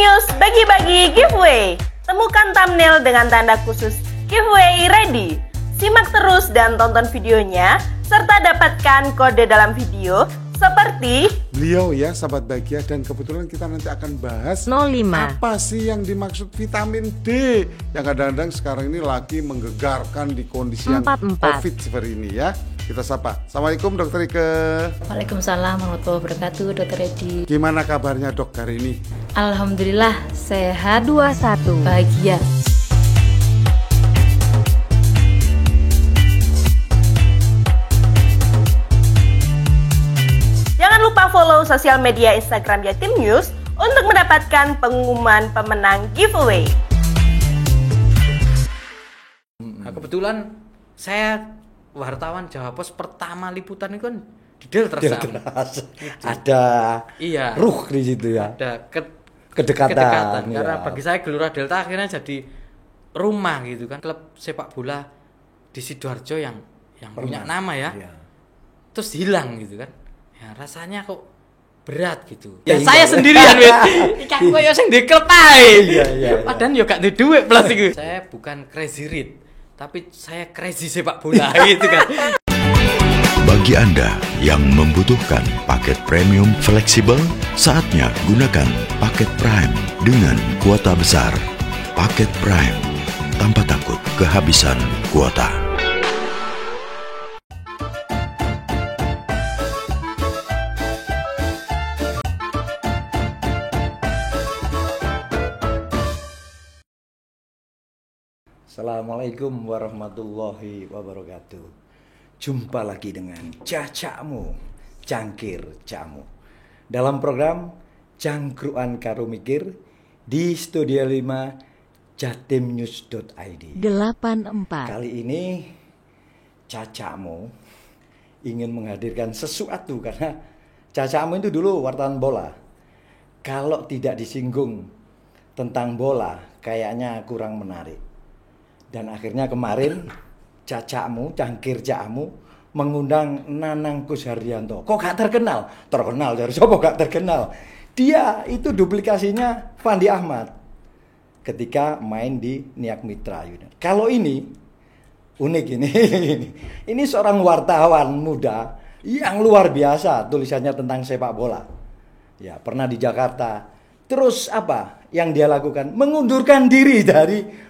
News bagi-bagi giveaway. Temukan thumbnail dengan tanda khusus giveaway ready. Simak terus dan tonton videonya, serta dapatkan kode dalam video seperti beliau ya, sahabat bahagia. Dan kebetulan kita nanti akan bahas 05. apa sih yang dimaksud vitamin D yang kadang-kadang sekarang ini lagi menggegarkan di kondisi yang 44. COVID seperti ini ya. Kita sapa. Assalamualaikum Dokter Ike. Waalaikumsalam warahmatullahi wabarakatuh, Dokter Edi. Gimana kabarnya dok hari ini? Alhamdulillah sehat, 21. bahagia. Jangan lupa follow sosial media Instagram Jatim News untuk mendapatkan pengumuman pemenang giveaway. Nah, kebetulan saya wartawan Jawa Pos pertama liputan itu kan di Deltras. Ada Iya. ruh di situ ya. Ada Kedekatan. karena Ya. bagi saya Gelora Delta akhirnya jadi rumah gitu kan, klub sepak bola di Sidoarjo yang punya nama ya. Iya. Terus hilang gitu kan. Ya rasanya kok berat gitu. Ya, Ya, saya iya. sendirian wis. Iki aku koyo sing di klub ae. Iya. Padahal yo gak duwe duit plus iku. Saya bukan crazy rich, tapi saya crazy sepak bola gitu kan. Bagi Anda yang membutuhkan paket premium fleksibel, saatnya gunakan paket Prime dengan kuota besar. Paket Prime, tanpa takut kehabisan kuota. Assalamualaikum warahmatullahi wabarakatuh. Jumpa lagi dengan Cacakmu, Cangkir Cakmu, dalam program Cangkruan Karo Mikir di Studio 5 jatimnews.id. 84. Kali ini Cacakmu ingin menghadirkan sesuatu karena Cacakmu itu dulu wartawan bola. Kalau tidak disinggung tentang bola kayaknya kurang menarik. Dan akhirnya kemarin Cacakmu, Cangkir Cakmu mengundang Nanang Kusharyanto. Kok gak terkenal? Terkenal dari siapa gak terkenal? Dia itu duplikasinya Fandi Ahmad ketika main di Niak Mitra. Kalau ini unik ini. Ini seorang wartawan muda yang luar biasa tulisannya tentang sepak bola. Ya, pernah di Jakarta. Terus apa yang dia lakukan? Mengundurkan diri dari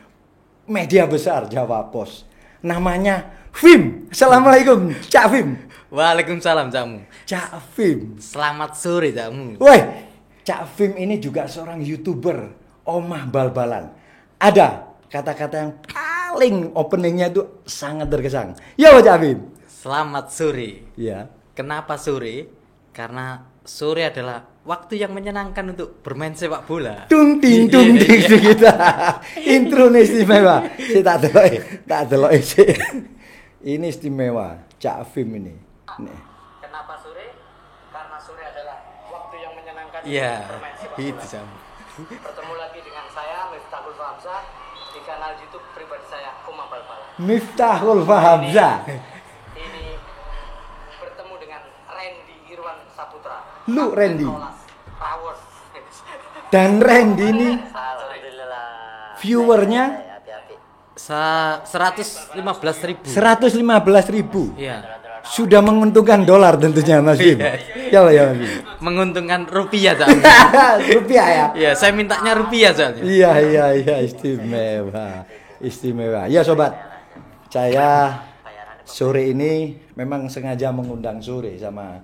media besar Jawa Pos. Namanya Fim. Assalamualaikum, Cak Fim. Waalaikumsalam Cakmu. Cak Fim. Selamat sore Cakmu. Woi, Cak Fim ini juga seorang YouTuber omah bal-balan. Ada kata-kata yang paling openingnya itu sangat terkesan. Ya, Cak Fim. Selamat sore. Ya. Kenapa sore? Karena sore adalah waktu yang menyenangkan untuk bermain sepak bola. Tung ting kita. Intro nih istimewa. Saya tak delok sih. Ini istimewa, Cak Fim ini. Nih. Kenapa sore? Karena sore adalah waktu yang menyenangkan Iya, untuk bermain sepak Gitu, bola. itu Cakmu. Bertemu lagi dengan saya Miftahul Fahamzah di kanal YouTube pribadi saya Oma Balbala. Miftahul Fahamzah. Ini bertemu dengan Randy Irwan Saputra. Lu, Randy. Powers. Dan Randy ini Alhamdulillah. viewernya Hati-hati. 115.000. 115.000. Iya. Sudah menguntungkan dolar tentunya Mas Bim. Ya Mas Bim. Menguntungkan rupiah Cakmu. Rupiah ya. Iya, saya mintanya rupiah soalnya. Iya istimewa. Ya sobat, saya sore ini memang sengaja mengundang sore sama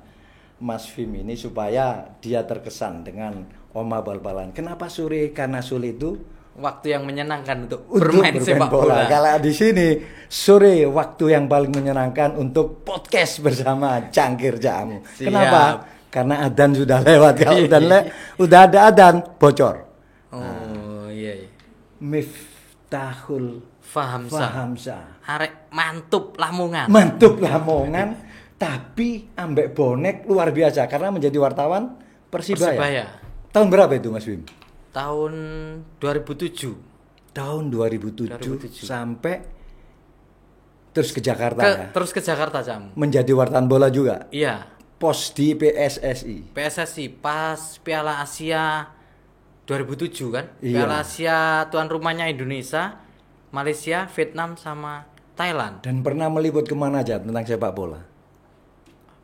Mas Fim ini supaya dia terkesan dengan Oma Bal-Balan. Kenapa sore? Karena sore itu Waktu yang menyenangkan untuk untuk bermain sepak bola. Kalau di sini sore waktu yang paling menyenangkan untuk podcast bersama Cangkir Cakmu. Siap. Kenapa? Karena adzan sudah lewat. Kalau udah ada adzan bocor. Oh, iya. Miftahul Fahamzah. Fahamzah. Arek mantap Lamongan. Mantap Lamongan, tapi ambek bonek luar biasa karena menjadi wartawan Persibaya. Persibaya. Tahun berapa itu Mas Bim? Tahun 2007. Tahun 2007 sampai terus ke Jakarta ya. Terus ke Jakarta Cakmu. Menjadi wartawan bola juga. Iya. Pos di PSSI. PSSI pas Piala Asia 2007 kan? Iya. Piala Asia tuan rumahnya Indonesia, Malaysia, Vietnam sama Thailand. Dan pernah meliput kemana aja tentang sepak bola?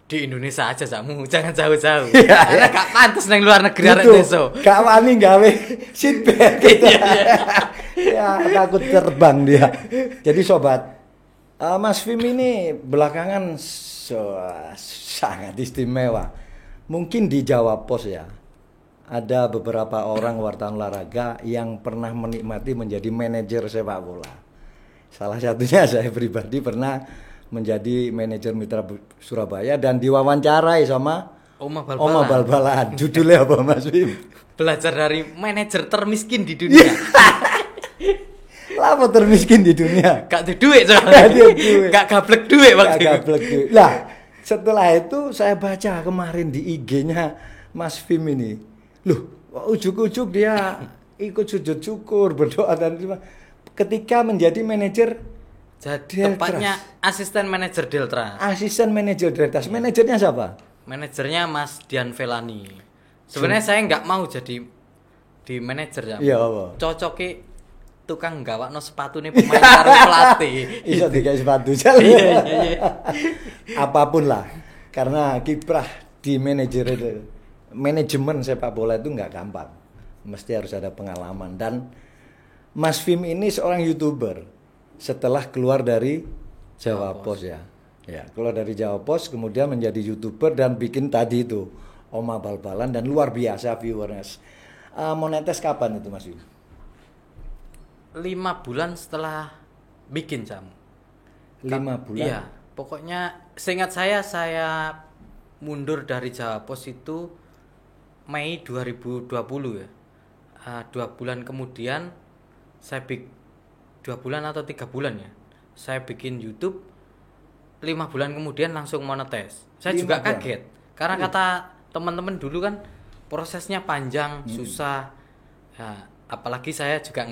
Di Indonesia aja Jakmu, jangan jauh-jauh. Iya, Karena iya. gak pantas nang luar negeri arek Itu, deso. gak wani gawe seatbelt gitu. Ya, takut terbang dia. Jadi sobat, Mas Fim ini belakangan sangat istimewa. Mungkin di Jawa Pos ya, ada beberapa orang wartawan olahraga yang pernah menikmati menjadi manajer sepak bola. Salah satunya saya pribadi pernah menjadi manajer Mitra Surabaya dan diwawancarai sama Oma Oma bal-balan. Bal-Balan. Judulnya apa Mas Fim? Belajar dari manajer termiskin di dunia. Lapa termiskin di dunia? Gak ada duit Gak soalnya. ada duit. Gak gablek duit waktu Gak itu. gablek duit. Lah, setelah itu saya baca kemarin di IG-nya Mas Fim ini. Loh, ujuk-ujuk dia ikut sujud syukur, berdoa dan ketika menjadi manajer Jadi Deltras. tepatnya asisten manajer Deltras. asisten manajer Deltras. Manajernya siapa? Manajernya Mas Dian Velani. Sebenarnya saya nggak mau jadi di manajer ya. Iya, apa? Cocoknya tukang gawakno sepatu nih pemain karo pelatih. Iso dikai sepatu Iya, iya. Apapun lah. Karena kiprah di manajemen sepak bola itu nggak gampang. Mesti harus ada pengalaman. Dan Mas Fim ini seorang YouTuber. Setelah keluar dari Jawa Pos ya. Ya, keluar dari Jawa Pos kemudian menjadi YouTuber dan bikin tadi itu Oma Bal-Balan dan luar biasa viewers. Monetes kapan itu Mas Fim? 5 bulan setelah bikin Jam. 5 bulan. Iya, pokoknya seingat saya mundur dari Jawa Pos itu Mei 2020 ya. 2 bulan kemudian saya 2 bulan atau 3 bulan ya. Saya bikin YouTube 5 bulan kemudian langsung monetes. Saya 5 juga bulan. kaget. Karena kata teman-teman dulu kan prosesnya panjang, susah. Ya, apalagi saya juga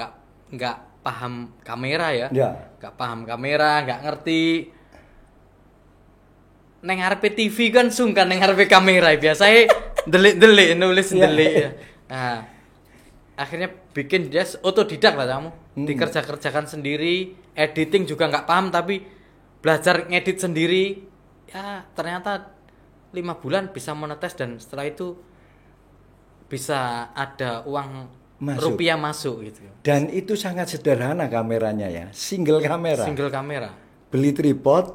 nggak paham kamera ya. Ya. Nggak paham kamera, nggak ngerti. Neng ngarepe TV kan sungkan neng ngarepe kamera biasanya delik-delik nulis Iya. delik ya. Nah, akhirnya bikin dia otodidak lah kamu. Dikerjakan sendiri, editing juga nggak paham tapi belajar ngedit sendiri. Ya, ternyata 5 bulan bisa monetes dan setelah itu bisa ada uang Masuk. rupiah masuk gitu. Dan itu sangat sederhana kameranya ya, single kamera. Single kamera. Beli tripod,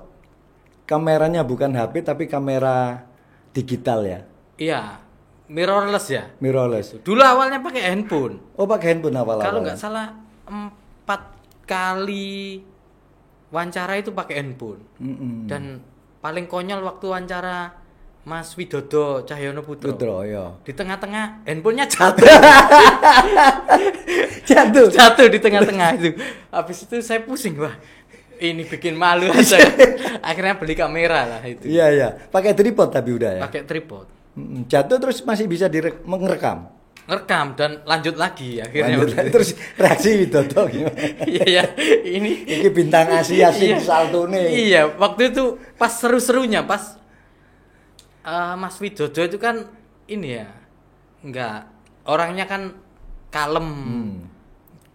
kameranya bukan HP tapi kamera digital ya, Iya, mirrorless ya. mirrorless. Dulu awalnya pakai handphone. Oh pakai handphone awal-awal. Kalau nggak salah 4 kali wawancara itu pakai handphone. Dan paling konyol waktu wawancara Mas Widodo Cahyono Putro. Putro, ya. Di tengah-tengah handphonenya jatuh. Jatuh. Jatuh di tengah-tengah itu. Habis itu saya pusing, wah. Ini bikin malu aja. Akhirnya beli kamera lah itu. Iya iya. Pakai tripod tapi udah ya. Pakai tripod. Jatuh terus masih bisa merekam. Ngerekam dan lanjut lagi akhirnya. Lanjut, terus reaksi Widodo gimana? Iya ya, ini Ini bintang Asia sing Iya. saltone. Iya, waktu itu pas seru-serunya pas Mas Widodo itu kan ini ya, enggak orangnya kan kalem,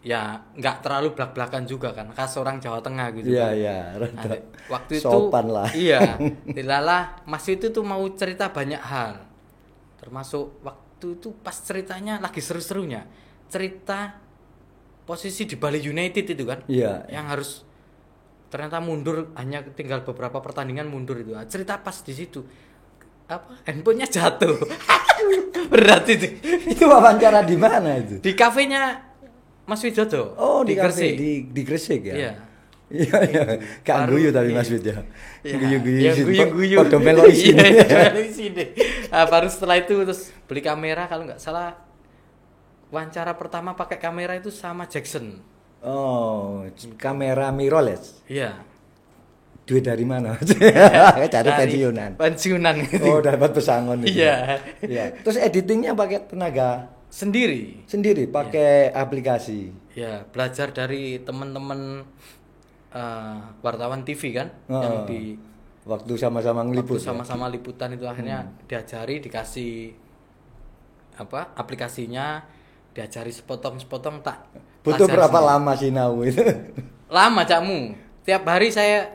ya nggak terlalu blak-blakan juga kan, khas orang Jawa Tengah gitu. Iya kan. iya. Nah, rada waktu itu sopan lah. Iya, dilalah Mas itu tuh mau cerita banyak hal, termasuk waktu itu pas ceritanya lagi seru-serunya, cerita posisi di Bali United itu kan, Iya. yang harus ternyata mundur hanya tinggal beberapa pertandingan mundur itu. Cerita pas di situ apa handphonenya jatuh. Berat itu. Itu wawancara di mana itu? Di kafenya Mas Widodo. Oh di kafe Gresik. di Gresik ya. Iya. Iya iya. Kak Baru- guyu tapi iya. Mas Wid ya. Iya, Guyu-guyu. ya, guyu-guyu. Padha melok isine. Iya, melok isine. Nah, baru setelah itu terus beli kamera kalau nggak salah wawancara pertama pakai kamera itu sama Jackson. Oh, kamera mirrorless. Iya. Duit dari mana? Cari Dari pensiunan. Pensiunan gitu. Oh, dapat pesangon itu. Iya. Iya. Terus editingnya pakai tenaga Sendiri. sendiri, pakai aplikasi. Ya, belajar dari teman-teman wartawan TV kan yang di Waktu sama-sama ngeliput. waktu sama-sama liputan itu akhirnya diajari, dikasih apa aplikasinya, diajari sepotong-sepotong tak Butuh pelajari berapa sendiri. lama sinau itu? Lama cakmu. Tiap hari saya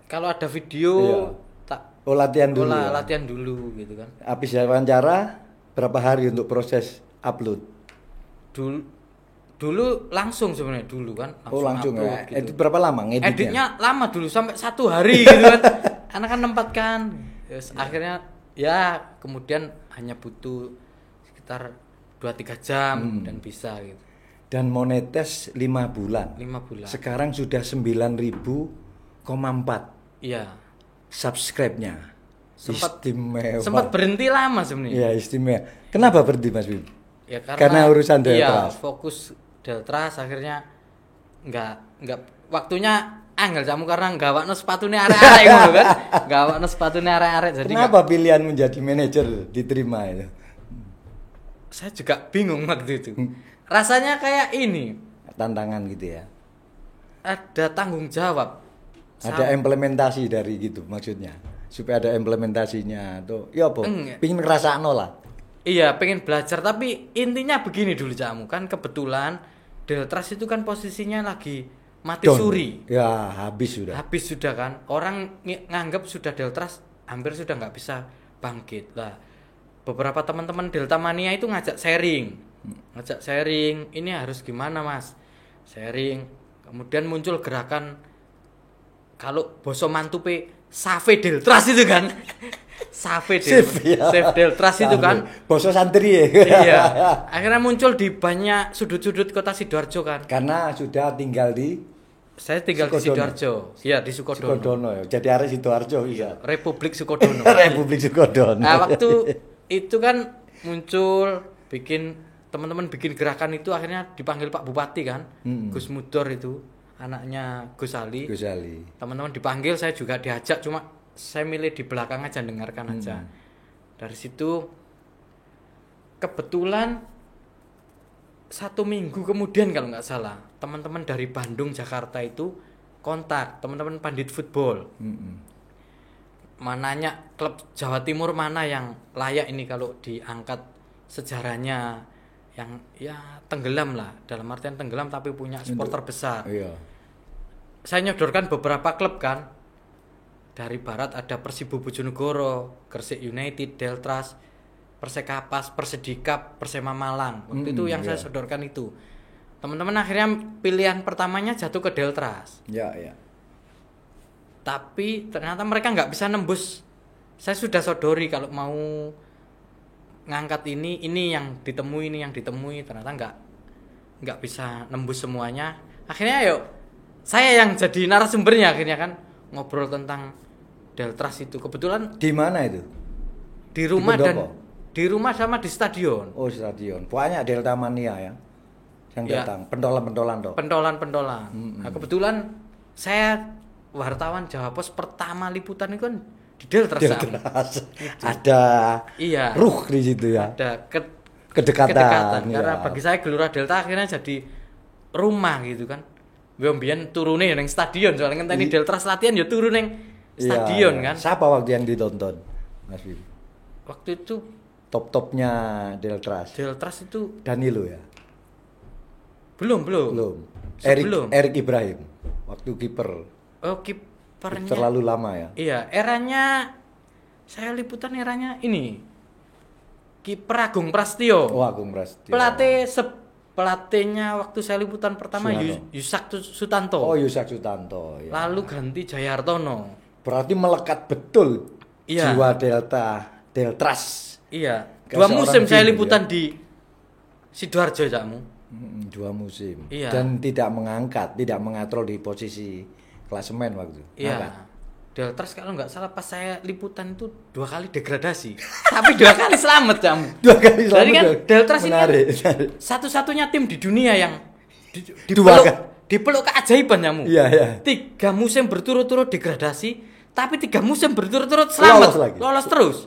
kalau ada video Iya. tak Oh, latihan dulu. Ya? latihan dulu gitu kan. Habis wawancara berapa hari untuk proses upload? Dulu langsung sebenarnya dulu kan. Oh, langsung upload ya. gitu. Edit berapa lama ngeditnya? Editnya lama dulu sampai 1 hari gitu kan. Anak kan nempatkan. Terus akhirnya ya kemudian hanya butuh sekitar 2-3 jam dan bisa gitu. Dan monetes 5 bulan. 5 bulan. Sekarang sudah 9.000,4 Iya. subscribe-nya. Istimewa. Sempat berhenti lama sebenarnya. Iya, istimewa. Kenapa berhenti Mas Bim? Ya Karena urusan Iya, Deltras. fokus Deltras akhirnya enggak waktunya angel kamu karena gawakno sepatune arek-arek ngono kan. Gawakno sepatune arek-arek jadi Kenapa pilihan menjadi manajer diterima itu? saya juga bingung waktu itu. Rasanya kayak ini, Tantangan gitu ya. ada tanggung jawab. Ada implementasi dari gitu maksudnya. Supaya ada implementasinya atau ya apa? Enggak. Pingin ngerasakno lah. Iya, pengen belajar tapi intinya begini dulu kamu kan kebetulan Deltras itu kan posisinya lagi mati Down. suri. Ya, habis sudah. Habis sudah kan. Orang nganggap sudah Deltras hampir sudah nggak bisa bangkit lah. Beberapa teman-teman Delta Mania itu ngajak sharing. Ini harus gimana mas? Sharing. Kemudian muncul gerakan kalau boso mantupe Save Deltras itu kan. Save Deltras itu kan. Bosok santri ya. Iya. Akhirnya muncul di banyak sudut-sudut kota Sidoarjo kan. Karena sudah tinggal di Saya tinggal di Sukodono. Sidoarjo. Iya, di Sukodono. Sukodono ya. Jadi arek Sidoarjo iya. Republik Sukodono. Republik Sukodono. Nah, waktu itu kan muncul teman-teman bikin gerakan itu akhirnya dipanggil Pak Bupati kan. Gus Mudor itu anaknya Gus Ali. Gus Ali. Teman-teman dipanggil, saya juga diajak cuma saya milih di belakang aja dengarkan aja. Dari situ kebetulan 1 minggu kemudian kalau nggak salah teman-teman dari Bandung Jakarta itu kontak teman-teman Pandit Football. Mananya klub Jawa Timur mana yang layak ini kalau diangkat sejarahnya yang ya tenggelam lah, dalam artian tenggelam tapi punya supporter besar. Iya. Saya nyodorkan beberapa klub kan. Dari barat ada Persibo Bojonegoro, Gresik United, Deltras, Persekapas, Persidikap, Persema Malang. Waktu itu yang saya sodorkan itu. Teman-teman akhirnya pilihan pertamanya jatuh ke Deltras. Ya, ya. Tapi ternyata mereka nggak bisa nembus. Saya sudah sodori kalau mau ngangkat ini yang ditemui, ternyata nggak bisa nembus semuanya. Akhirnya yuk saya yang jadi narasumbernya akhirnya kan ngobrol tentang Deltras itu. Kebetulan Di mana itu? di rumah Di dan pendopo? di rumah sama di stadion. Oh, stadion. Banyak Delta Mania ya yang Ya. datang. Pentolan-pentolan toh. Pentolan. Nah, kebetulan saya wartawan Jawa Pos pertama liputan itu kan di Deltras. Deltras. Ada Iya. ruh di situ ya. Ada Kedekatan. Karena ya. bagi saya Gelora Delta akhirnya jadi rumah gitu kan. Biyen turune ning stadion soalnya ngenteni Deltras latihan ya turun ning stadion Iya, kan. Siapa waktu yang ditonton, Mas Bim? Waktu itu Top-topnya Deltras. Deltras itu Danilo ya? belum. Belum. Sebelum. Erik Ibrahim. Waktu kiper. Oh, kipernya. Terlalu lama ya. Iya, eranya saya liputan eranya ini. Kiper Agung Prasetyo. Oh, Agung Prasetyo. Pelatihnya waktu saya liputan pertama Suharto. Yusak Sutanto. Oh, Yusak Sutanto ya. Lalu ganti Jayartono. Berarti melekat betul Iya. jiwa Deltras. Iya. Kayak 2 seorang musim saya tim, liputan ya. di Sidoarjo Cakmu. 2 musim. Iya. Dan tidak mengatrol di posisi klasemen waktu. Iya. Angkat. Deltras kalau nggak salah pas saya liputan itu 2 kali degradasi. Tapi 2 kali selamat Cakmu. 2 kali selamat. Jadi kan ya. Deltras ini kan Menarik. satu-satunya tim di dunia yang Dua kan? dipeluk keajaiban Cakmu. Iya, iya. 3 musim berturut-turut degradasi, tapi 3 musim berturut-turut selamat. Lolos lagi. Lolos terus.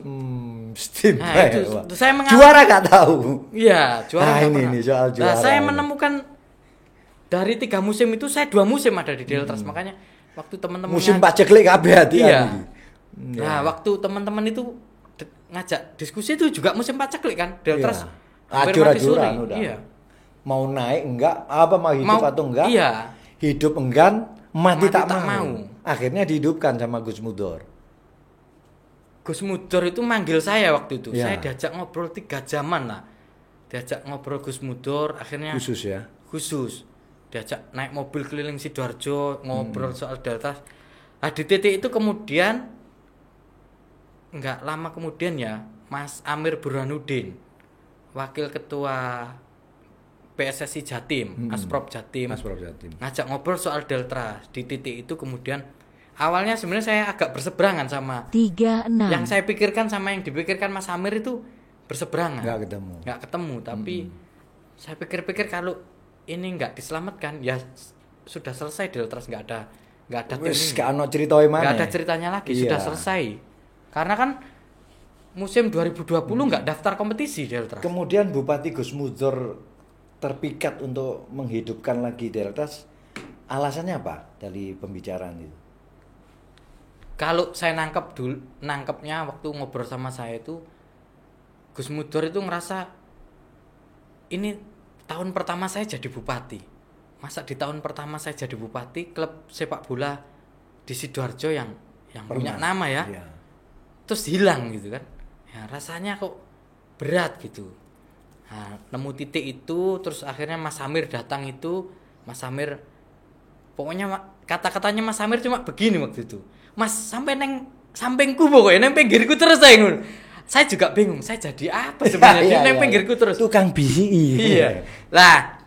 Steam. Nah, itu saya mengalami. Juara gak tahu. Iya, juara. Nah, nggak ini pernah. nih, soal Nah, juara saya ini. menemukan dari 3 musim itu saya 2 musim ada di Deltras. Makanya waktu teman-teman Musim Pak Ceklik kabeh hati. Iya. Nah, waktu teman-teman itu ngajak diskusi itu juga musim paceklik kan, Deltras. Iya. hampir mati Acur-acuran suri. udah. Iya. Mau naik enggak, apa mau hidup atau enggak? Iya. Hidup enggan, mati tak tak mau. mau. Akhirnya dihidupkan sama Gus Mudor. Gus Mudor itu manggil saya waktu itu. Ya. Saya diajak ngobrol 3 jaman lah. Diajak ngobrol Gus Mudor, akhirnya Khusus ya. khusus. Diajak naik mobil keliling Sidoarjo, ngobrol soal delta. Nah, di titik itu kemudian nggak lama kemudian ya, Mas Amir Burhanuddin, Wakil Ketua PSSI Jatim, Asprop Jatim, ngajak ngobrol soal delta. Di titik itu kemudian awalnya sebenarnya saya agak berseberangan sama 36. yang saya pikirkan sama yang dipikirkan Mas Amir itu berseberangan. Nggak ketemu. Tapi saya pikir-pikir kalau ini nggak diselamatkan ya sudah selesai delta, nggak ada tim Wis ini. gak ono ceritoe mana. Nggak ada ceritanya lagi, Iya. sudah selesai. Karena kan musim 2020 nggak daftar kompetisi delta. Kemudian Bupati Gus Mudor terpikat untuk menghidupkan lagi Deltas. Alasannya apa dari pembicaraan itu? Kalau saya nangkepnya waktu ngobrol sama saya itu, Gus Mudor itu ngerasa ini tahun pertama saya jadi bupati. Masa di tahun pertama saya jadi bupati klub sepak bola di Sidoarjo yang punya nama ya, Iya. terus hilang gitu kan. Ya, rasanya kok berat gitu. Nah, nemu titik itu, terus akhirnya Mas Amir datang itu. Mas Amir pokoknya kata-katanya Mas Amir cuma begini waktu itu, Mas sampai neng sampingku pokoknya neng pinggirku terus saya ngono. Saya juga bingung, saya jadi apa sebenarnya neng pinggirku terus. Tukang BCI. Iya. Lah,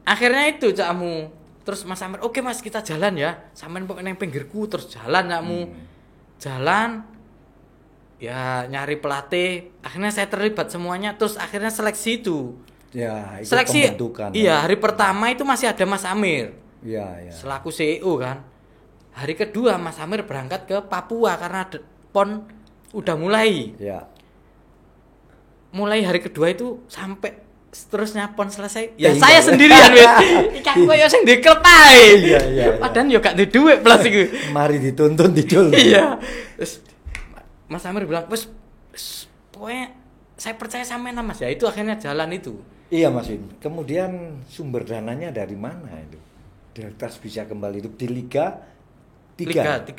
akhirnya itu cakmu. Terus Mas Amir, oke Mas kita jalan ya. Sampean pokoknya neng pinggirku terus jalan cakmu. Jalan. Ya nyari pelatih. Akhirnya saya terlibat semuanya. Terus akhirnya seleksi itu. Ya, itu Seleksi. pembentukan. Iya, hari pertama itu masih ada Mas Amir Iya. selaku CEO kan. Hari kedua Mas Amir berangkat ke Papua karena PON udah mulai. Ya. Mulai hari kedua itu sampai seterusnya PON selesai. Ya saya sendirian wis. Iki koyo sing di klub ae. Iya. Padahal yo gak duwe duit plus iku. Mari dituntun didol. Iya. Terus Mas Amir bilang, "Wes pokoknya saya percaya sampean Mas." Ya itu akhirnya jalan itu. Iya Mas Win. Kemudian sumber dananya dari mana itu? Deltas bisa kembali hidup di Liga 3.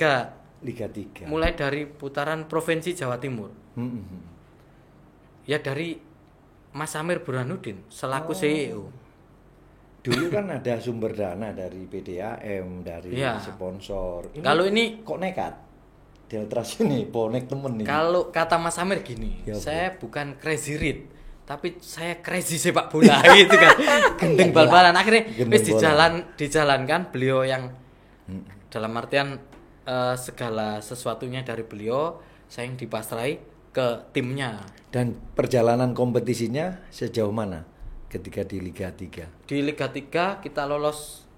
Liga 3. 3. Mulai dari putaran Provinsi Jawa Timur. Ya dari Mas Amir Burhanuddin selaku CEO. Dulu kan ada sumber dana dari PDAM, dari Iya. sponsor. Kalau ini kok nekat? Deltas ini bonek temen nih. kalau kata Mas Amir gini, Ya, saya bukan crazy rich, tapi saya crazy sepak bola gitu kan. Gendeng bal-balan akhirnya Gendeng wis bola. dijalankan beliau yang dalam artian segala sesuatunya dari beliau, saya yang dipasrai ke timnya. Dan perjalanan kompetisinya sejauh mana ketika di Liga 3? Di Liga 3 kita lolos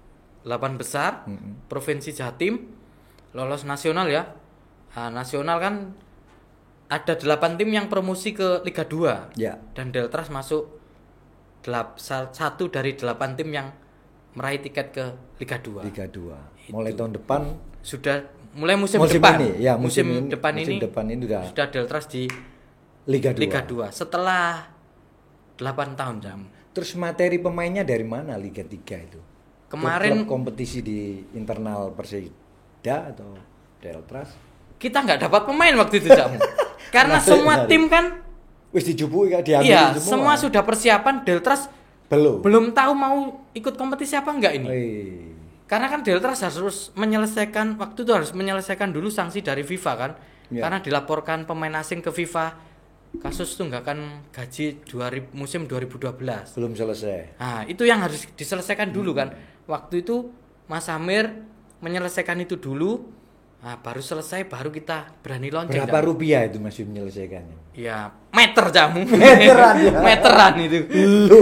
8 besar, Provinsi Jatim, lolos nasional ya. Nah, nasional kan ada 8 tim yang promosi ke Liga 2. Ya. Dan Deltras masuk satu dari 8 tim yang meraih tiket ke Liga 2. Liga 2. Mulai tahun depan Sudah mulai musim Musim depan. ini, ya, musim musim depan ini sudah sudah Deltras di Liga 2. Liga 2 setelah 8 tahun jam. Terus materi pemainnya dari mana Liga 3 itu? Kemarin klub kompetisi di internal Persida atau Deltras? kita nggak dapat pemain waktu itu Cak. Karena semua tim kan Wis dijupui gak diambil iya, semua sudah persiapan. Deltras belum tahu mau ikut kompetisi apa enggak ini. Karena kan Deltras harus menyelesaikan waktu itu harus menyelesaikan dulu sanksi dari FIFA kan. Ya. Karena dilaporkan pemain asing ke FIFA kasus tunggakan gaji musim 2012. Belum selesai. Nah, itu yang harus diselesaikan dulu kan. Waktu itu Mas Amir menyelesaikan itu dulu. Nah, baru selesai baru kita berani lonceng. Berapa rupiah itu masih menyelesaikannya? Ya, meter jamu. Meteran ya. Meteran itu. Lu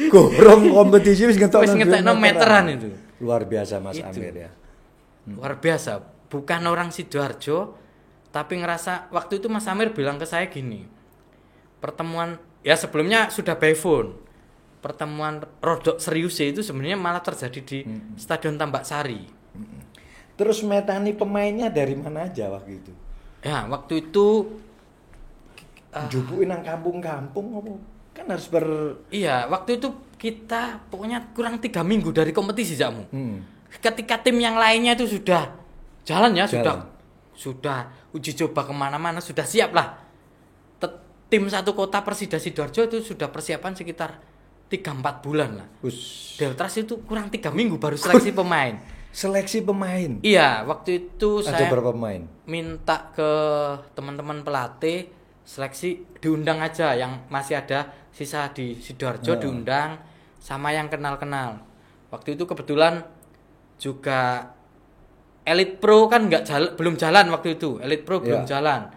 gorong kompetisi wis ngetekno meteran itu. Luar biasa Mas Itu. Amir ya. Luar biasa. Bukan orang Sidoarjo, tapi ngerasa waktu itu Mas Amir bilang ke saya gini. Pertemuan ya sebelumnya sudah by phone. Pertemuan rodok serius itu sebenarnya malah terjadi di Stadion Tambak Sari. Terus metani pemainnya dari mana aja waktu itu? Ya, waktu itu Jupuin nang kampung-kampung apa? Kan harus iya, waktu itu kita pokoknya kurang 3 minggu dari kompetisi Jakmu. Ketika tim yang lainnya itu sudah jalan ya, sudah uji coba kemana-mana, sudah siap lah. Tim satu kota Persida Sidoarjo itu sudah persiapan sekitar 3-4 bulan lah. Deltras itu kurang 3 minggu baru seleksi pemain. Seleksi pemain. Iya, waktu itu Ada saya berapa pemain? minta ke teman-teman pelatih seleksi diundang aja yang masih ada sisa di Sidoarjo diundang sama yang kenal-kenal. Waktu itu kebetulan juga Elite Pro kan belum jalan waktu itu. Elite Pro belum jalan.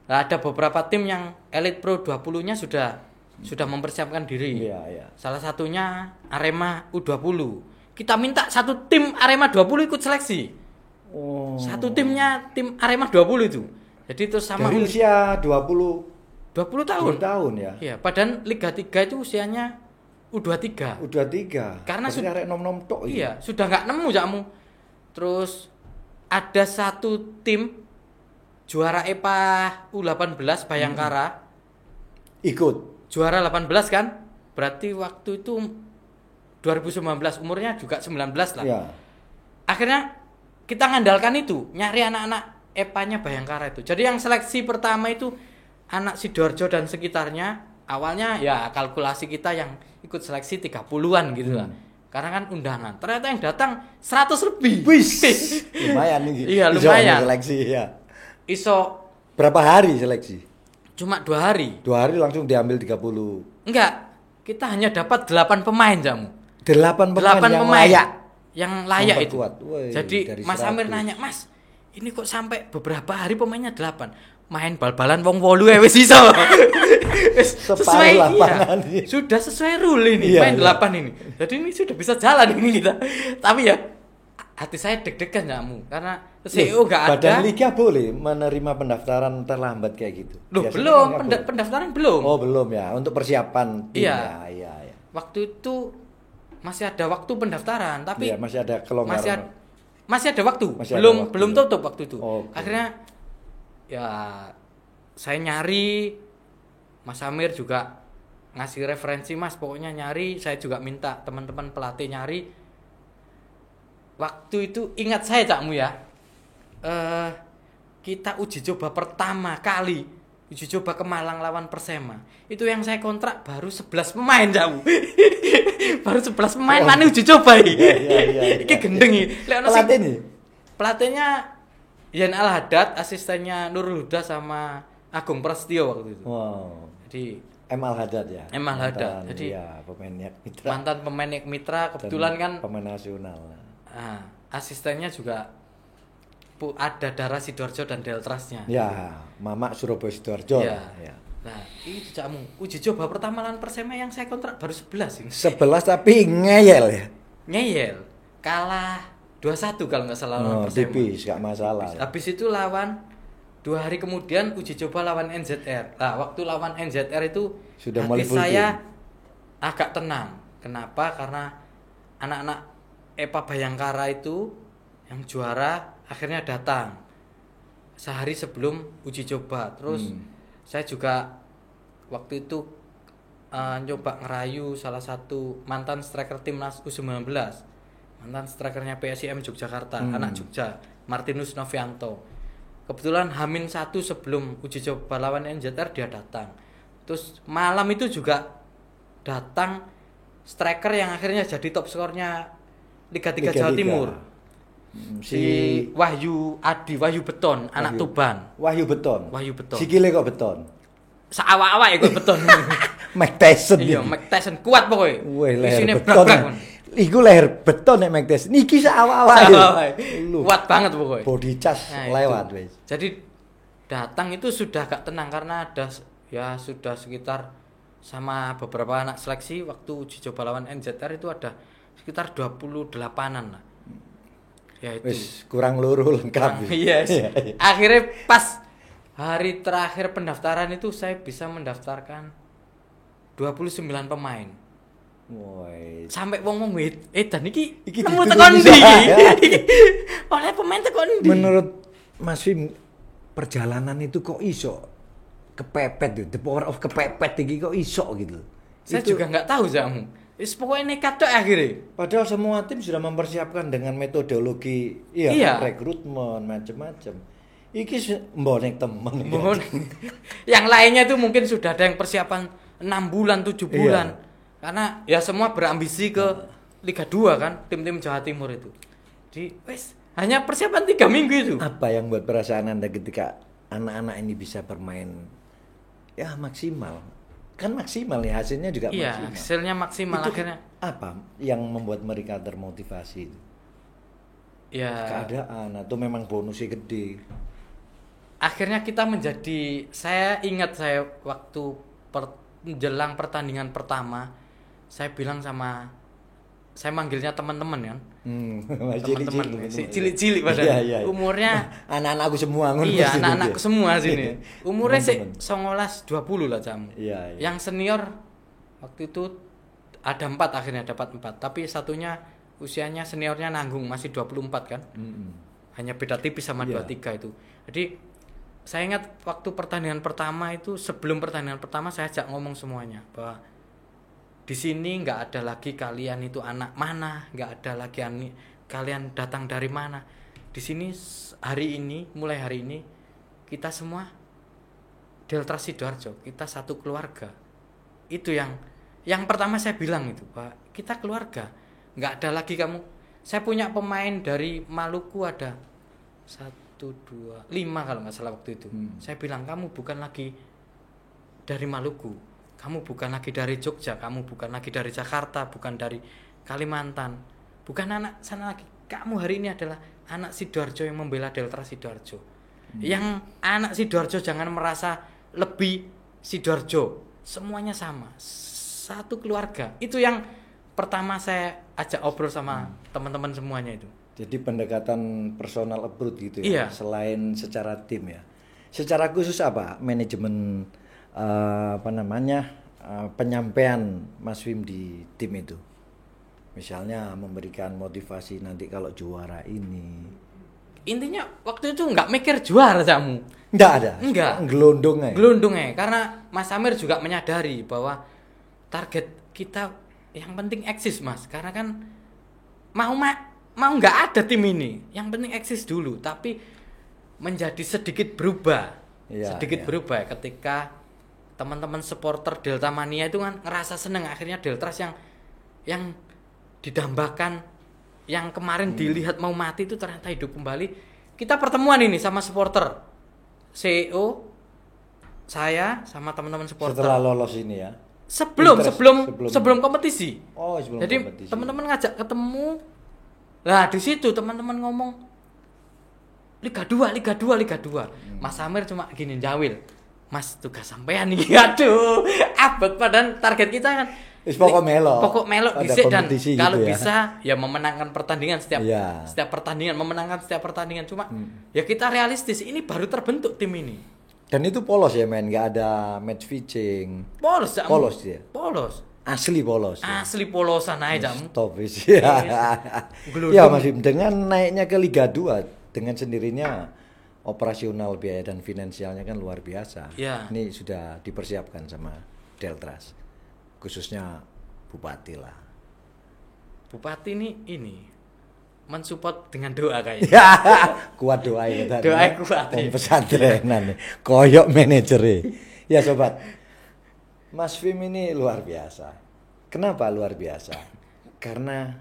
Nah, ada beberapa tim yang Elite Pro 20-nya sudah mempersiapkan diri. Salah satunya Arema U20. Kita minta satu tim Arema 20 ikut seleksi. Satu timnya tim Arema 20 itu. Jadi itu sama dari usia 20 tahun. 20 tahun ya. Iya, padahal Liga 3 itu usianya U23. Karena sudah arek nom-nom tok. Iya, sudah nggak nemu Jakmu. Terus ada satu tim juara EPA U18 Bayangkara. Ikut. Juara 18 kan? Berarti waktu itu 2019, umurnya juga 19 lah. Ya. Akhirnya kita ngandalkan itu, nyari anak-anak EPA-nya Bayangkara itu. Jadi yang seleksi pertama itu anak Sidoarjo dan sekitarnya. Awalnya ya kalkulasi kita yang ikut seleksi 30-an gitu lah. Karena kan undangan. Ternyata yang datang 100 lebih. Lumayan nih. Iya, lumayan. Seleksi ya. Iso berapa hari seleksi? Cuma 2 hari. 2 hari langsung diambil 30. Enggak. Kita hanya dapat 8 pemain Jakmu. 8 pemain yang pemain layak. Yang layak itu. Woy, jadi Mas 100. Amir nanya, "Mas, ini kok sampai beberapa hari pemainnya 8? Main bal-balan wong 8 wis iso." Sesuai lapangan. Iya. Sudah sesuai rule ini, main 8 ini. Jadi ini sudah bisa jalan ini kita. Tapi ya hati saya deg-degan Jakmu karena CEO enggak ada. Badan Liga boleh menerima pendaftaran terlambat kayak gitu. Loh, Biasanya belum, kan pendaftaran belum. Oh, belum ya, untuk persiapan tim Iya. ya. Waktu itu masih ada waktu pendaftaran, tapi Iya, masih ada kelonggaran. Masih ada waktu. Masih ada belum waktu. belum tutup waktu itu. Okay. Akhirnya ya saya nyari, Mas Amir juga ngasih referensi, Mas, pokoknya nyari, saya juga minta teman-teman pelatih nyari. Waktu itu ingat saya Jakmu ya. Kita uji coba pertama kali uji coba ke Malang lawan Persema. Itu yang saya kontrak baru 11 pemain Jakmu. Baru 11 pemain mana uji coba iki. Iya. Iki gendeng iki. Pelatih nih. Pelatihnya Yan Al Haddad, asistennya Nurul Huda sama Agung Prasetyo waktu itu. Wow. Jadi M Al Haddad ya. M Al Haddad. Jadi ya, pemain Yak Mitra. mantan pemain Yak Mitra kebetulan kan pemain nasional. asistennya juga ada darah Sidoarjo dan Deltrasnya. Ya, Mamak Surabaya Sidoarjo. Ya. Ya. Nah, itu Jakmu uji coba pertama lawan Persema yang saya kontrak baru 11 ini. 11 tapi ngeyel ya. Ngeyel. Kalah 2-1 kalau nggak salah lawan Persema. Tipis, nggak masalah. Habis itu lawan 2 hari kemudian uji coba lawan NZR. Nah, waktu lawan NZR itu Sudah hati mulai full saya team. agak tenang. Kenapa? Karena anak-anak EPA Bayangkara itu yang juara akhirnya datang sehari sebelum uji coba. Terus saya juga waktu itu nyoba ngerayu salah satu mantan striker timnas U19, mantan strikernya PSIM Yogyakarta, anak Jogja, Martinus Novianto. Kebetulan H-1 sebelum uji coba lawan NZR dia datang. Terus malam itu juga datang striker yang akhirnya jadi top skornya Liga 3 Jawa Timur. Si Wahyu Beton, anak Tuban. Wahyu Beton. Sikile kok beton. Saawak-awak ikut beton. Mike Tyson. Iya, Mike Tyson kuat pokoknya. Wih, leher Isine beton. brak-brak. Iku leher beton nek Mike Tyson. Niki saawak-awak. Kuat banget pokoknya. Body charge lewat wis. Jadi datang itu sudah gak tenang karena ada ya sudah sekitar sama beberapa anak seleksi waktu uji coba lawan NZR itu ada sekitar 28-an lah. Ya itu. Wis kurang loro lengkap. Yes. Akhirnya pas hari terakhir pendaftaran itu saya bisa mendaftarkan 29 pemain. Woi. Sampai wong-wong dan iki Iki nemu ditulis tekan ndi bisa, iki? ya. Oleh pemain tekan ndi? Menurut Mas Fim, perjalanan itu kok iso kepepet tuh, the power of kepepet iki kok iso gitu. Saya itu, juga nggak tahu Jamu. pokoknya nekat tok akhirnya. Padahal semua tim sudah mempersiapkan dengan metodologi Iya. rekrutmen macam-macam. Iki mbonek temen. Mohon. Yang lainnya itu mungkin sudah ada yang persiapan 6 bulan, 7 bulan. Karena ya semua berambisi ke Liga 2 kan, tim-tim Jawa Timur itu. Jadi wes hanya persiapan 3 minggu itu. Apa yang buat perasaan Anda ketika anak-anak ini bisa bermain ya maksimal? Kan maksimal ya, hasilnya juga Iya, maksimal. hasilnya maksimal Itu akhirnya. apa yang membuat mereka termotivasi itu? Ya Keadaan atau memang bonusnya gede? akhirnya kita menjadi, saya ingat saya waktu menjelang pertandingan pertama, saya bilang sama, saya manggilnya teman-teman kan, teman-teman si cilik-cilik padahal, Iya. umurnya Anak-anakku semua ngono iya pasti anak-anak gitu. semua sini, umurnya sih Teman-teman. 19-20 lah jamu. Iya. Yang senior waktu itu ada 4, akhirnya dapat 4, tapi satunya usianya seniornya nanggung masih 24 kan. Hanya beda tipis sama Iya. 23 itu. Jadi saya ingat waktu pertandingan pertama itu, sebelum pertandingan pertama saya ajak ngomong semuanya bahwa di sini nggak ada lagi kalian itu anak mana, nggak ada lagi kalian datang dari mana. Di sini hari ini, mulai hari ini kita semua Delta Sidoarjo, kita satu keluarga. Itu yang pertama saya bilang itu, Pak, kita keluarga. Nggak ada lagi kamu. Saya punya pemain dari Maluku ada 1, 2, 5 kalau nggak salah waktu itu. Saya bilang kamu bukan lagi dari Maluku. Kamu bukan lagi dari Jogja, kamu bukan lagi dari Jakarta, bukan dari Kalimantan, bukan anak sana lagi. Kamu hari ini adalah anak Sidoarjo yang membela Delta Sidoarjo. Yang anak Sidoarjo jangan merasa lebih Sidoarjo, semuanya sama, satu keluarga. Itu yang pertama saya ajak obrol sama teman-teman semuanya itu. Jadi pendekatan personal approach gitu ya, Iya. selain secara tim ya. Secara khusus apa manajemen penyampaian Mas Wim di tim itu? Misalnya memberikan motivasi nanti kalau juara ini. Intinya waktu itu nggak mikir juara kamu. Enggak ada. Enggak. Gelondong aja. Gelundungnya karena Mas Amir juga menyadari bahwa target kita yang penting eksis Mas, karena kan mau nggak ada tim ini, yang penting eksis dulu, tapi menjadi sedikit berubah, Iya, sedikit iya. berubah ketika teman-teman supporter Delta Mania itu kan ngerasa seneng akhirnya Deltras yang didambakan, yang kemarin dilihat mau mati itu ternyata hidup kembali. Kita pertemuan ini sama supporter, CEO, saya sama teman-teman supporter. Setelah lolos ini ya. Sebelum kompetisi. Oh, sebelum Jadi kompetisi. teman-teman ngajak ketemu. Lah di situ teman-teman ngomong Liga 2. Mas Amir cuma gini jawil. Mas tugas sampean nih. Aduh, abot padahal target kita kan Wis pokok melok. Pokok melok Ada dhisik dan kompetisi kalau gitu ya. bisa ya memenangkan pertandingan Iya. setiap pertandingan cuma ya kita realistis, ini baru terbentuk tim ini. Dan itu polos ya men, nggak ada match fixing. Polos jamu. Polos dia. Polos. Asli polos. Ya. Asli polosan aja jamu. Stop wis. Gelundung. Ya Mas Wim, dengan naiknya ke Liga 2 dengan sendirinya operasional biaya dan finansialnya kan luar biasa. Ya. Ini sudah dipersiapkan sama Deltras. Khususnya Bupati lah. Bupati ini mensupport dengan doa kayaknya. Ya, kuat doa ya tadi. Doa kuat. Wong pesantrenan nih, koyok manajernya. Ya sobat, Mas Wim ini luar biasa. Kenapa luar biasa? Karena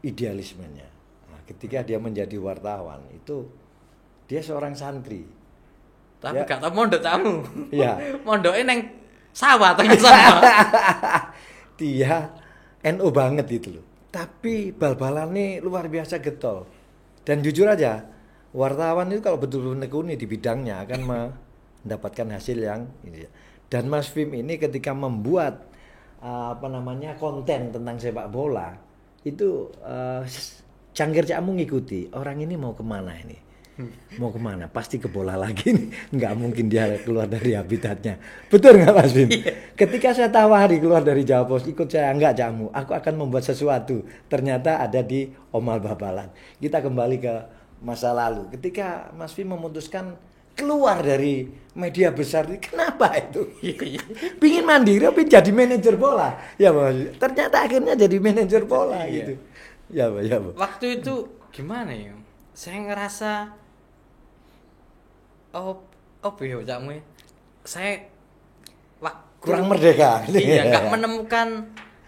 idealismenya. Nah, ketika dia menjadi wartawan itu dia seorang santri. Tapi Ya. gak tau mondok kamu. Iya. Mondoknya neng sawah tengah sana. Dia NU banget itu loh. Tapi bal-balannya luar biasa getol. Dan jujur aja, wartawan itu kalau betul-betul nekuni di bidangnya akan mendapatkan hasil yang ini. Dan Mas Wim ini ketika membuat konten tentang sepak bola itu cangkir camu ngikuti orang ini mau kemana ini. Mau kemana? Pasti ke bola lagi nih. Nggak mungkin dia keluar dari habitatnya. Betul nggak Mas Wim? Ketika saya tawari keluar dari Jawa Pos, ikut saya, enggak Jamu. Aku akan membuat sesuatu. Ternyata ada di Omal Babalan. Kita kembali ke masa lalu. Ketika Mas Wim memutuskan keluar dari media besar ini. Kenapa itu? Pingin mandiri, pingin jadi manajer bola. Ya Mas, ternyata akhirnya jadi manajer bola gitu. Ya Pak. Waktu itu gimana ya? Saya ngerasa ya Cakmu. Saya waktu Kurang merdeka. Iya, nggak menemukan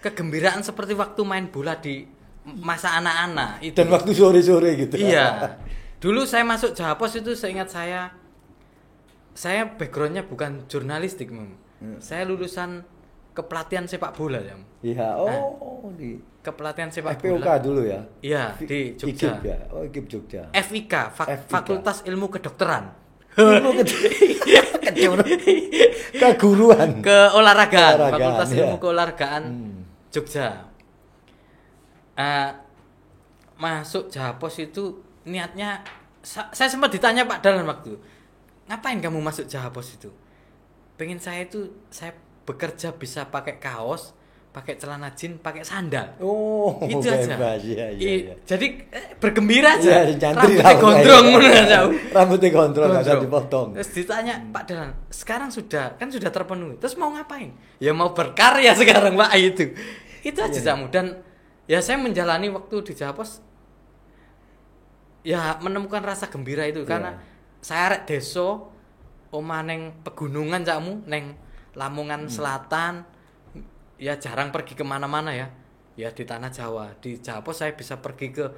kegembiraan seperti waktu main bola di masa anak-anak itu. Dan waktu sore-sore gitu. Iya. Dulu saya masuk Japos itu seingat saya backgroundnya bukan jurnalistik, Saya lulusan kepelatihan sepak bola ya. Iya, di Kepelatihan sepak FPOK bola. dulu ya. Iya, di Jogja. IKIP ya. Oh, IKIP Jogja. FIK, Fakultas Ilmu Kedokteran. Keguruan. Keolahragaan, Olahragaan, Fakultas ya. Ilmu Keolahragaan Jogja. Masuk Japos itu niatnya saya sempat ditanya Pak Dalan waktu, ngapain kamu masuk Japos itu? Pengen saya bekerja bisa pakai kaos, pakai celana jeans, pakai sandal. Oh, itu aja. bebas, iya. Jadi bergembira aja. Iya, nyantri Rambutnya gondrong iya. Rambutnya gondrong, nggak usah dipotong. Terus ditanya Pak Dalan, sekarang sudah terpenuhi. Terus mau ngapain? Ya mau berkarya sekarang Pak itu. Itu aja Jamu. Dan ya saya menjalani waktu di Japos ya menemukan rasa gembira itu karena saya arek deso omah neng pegunungan Cakmu, neng Lamongan Selatan. Ya jarang pergi kemana-mana ya di tanah Jawa. Di Japos saya bisa pergi ke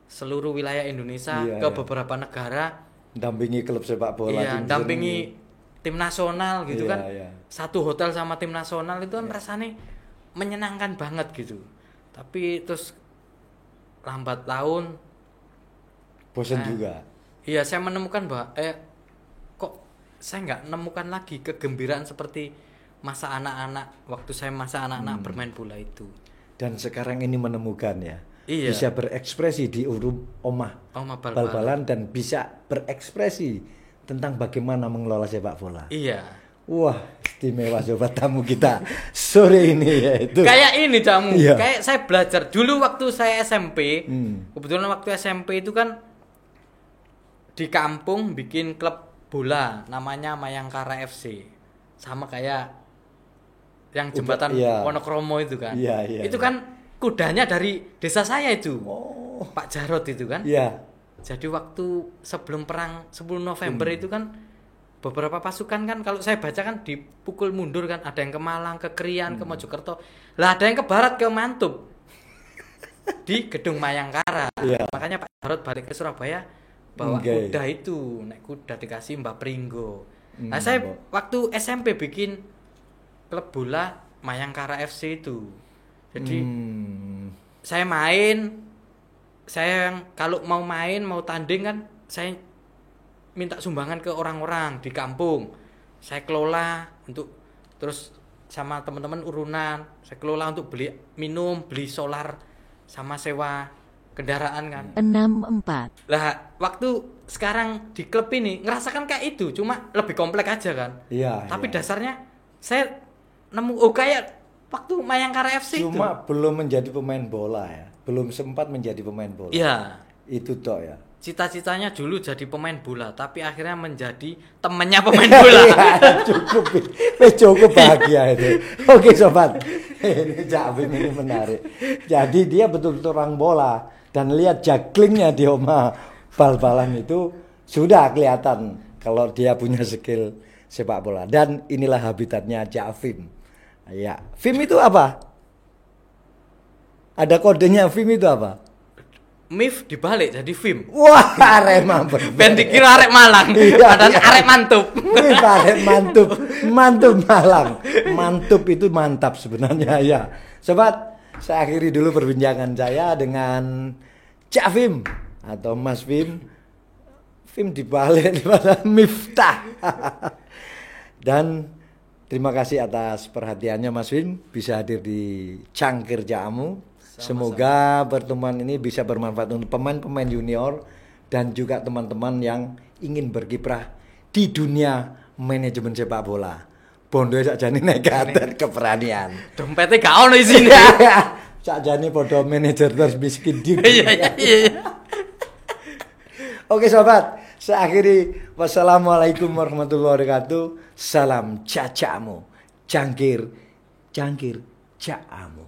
seluruh wilayah Indonesia, ke beberapa negara, dampingi klub sepak bola, dampingi tim nasional gitu kan. Iya. Satu hotel sama tim nasional itu kan rasanya menyenangkan banget gitu. Tapi terus lambat laun bosan juga. Iya, saya menemukan bahwa kok saya nggak menemukan lagi kegembiraan seperti masa anak-anak waktu saya masa anak-anak bermain bola itu. Dan sekarang ini menemukan ya. Iya. Bisa berekspresi di omah bal-balan dan bisa berekspresi tentang bagaimana mengelola sepak bola. Iya. Wah, istimewa sobat tamu kita sore ini ya itu. Kayak ini Jamu. Iya. Kayak saya belajar dulu waktu saya SMP. Kebetulan waktu SMP itu kan di kampung bikin klub bola namanya Mayangkara FC. Sama kayak yang jembatan Wonokromo itu kan. Iya. Itu kan kudanya dari desa saya itu. Pak Jarot itu kan. Iya. Jadi waktu sebelum perang 10 November itu kan beberapa pasukan kan kalau saya baca kan dipukul mundur kan, ada yang ke Malang, ke Krian, ke Mojokerto. Lah ada yang ke barat ke Mantub. Di Gedung Mayangkara. Iya. Makanya Pak Jarot balik ke Surabaya bawa kuda itu, naik kuda dikasih Mbak Pringgo. Nah, saya waktu SMP bikin klub bola Mayangkara FC itu. Jadi saya kalau mau main, mau tanding kan saya minta sumbangan ke orang-orang di kampung. Saya kelola untuk terus sama teman-teman urunan, saya kelola untuk beli minum, beli solar sama sewa kendaraan kan. 64. Lah, waktu sekarang di klub ini ngerasakan kayak itu, cuma lebih kompleks aja kan. Iya. Tapi dasarnya saya nemu kayak waktu Mayangkara FC cuma itu. Belum menjadi pemain bola ya. Belum sempat menjadi pemain bola. Iya. Itu toh ya. Cita-citanya dulu jadi pemain bola, tapi akhirnya menjadi temannya pemain bola. Cukup bahagia itu. Oke sobat, ini Cak Bim ini menarik. Jadi dia betul-betul orang bola dan lihat jugglingnya di Oma bal-balan itu sudah kelihatan kalau dia punya skill sepak bola. Dan inilah habitatnya Cak Vim. Ya, Vim itu apa? Ada kodenya Vim itu apa? MIF dibalik jadi Vim. Wah, Arema bener. Ben dikira arek Malang, padahal arek Mantub. Wih, arek Mantub. Mantub Malang. Mantub itu mantap sebenarnya ya. Sobat, saya akhiri dulu perbincangan saya dengan Cak Vim atau Mas Vim. Vim dibalik daripada Miftah. Dan terima kasih atas perhatiannya Mas Vim bisa hadir di Cangkir Jamu. Semoga pertemuan ini bisa bermanfaat untuk pemain-pemain junior dan juga teman-teman yang ingin berkiprah di dunia manajemen sepak bola. Bondo sakjane nekat keberanian. Dompetnya gak ono isine. Sakjane padha manajer terus miskin di. Iya. Oke sobat, Saya akhiri. Wassalamualaikum warahmatullahi wabarakatuh. Salam cacamu. Cangkir, cangkir, cacamu.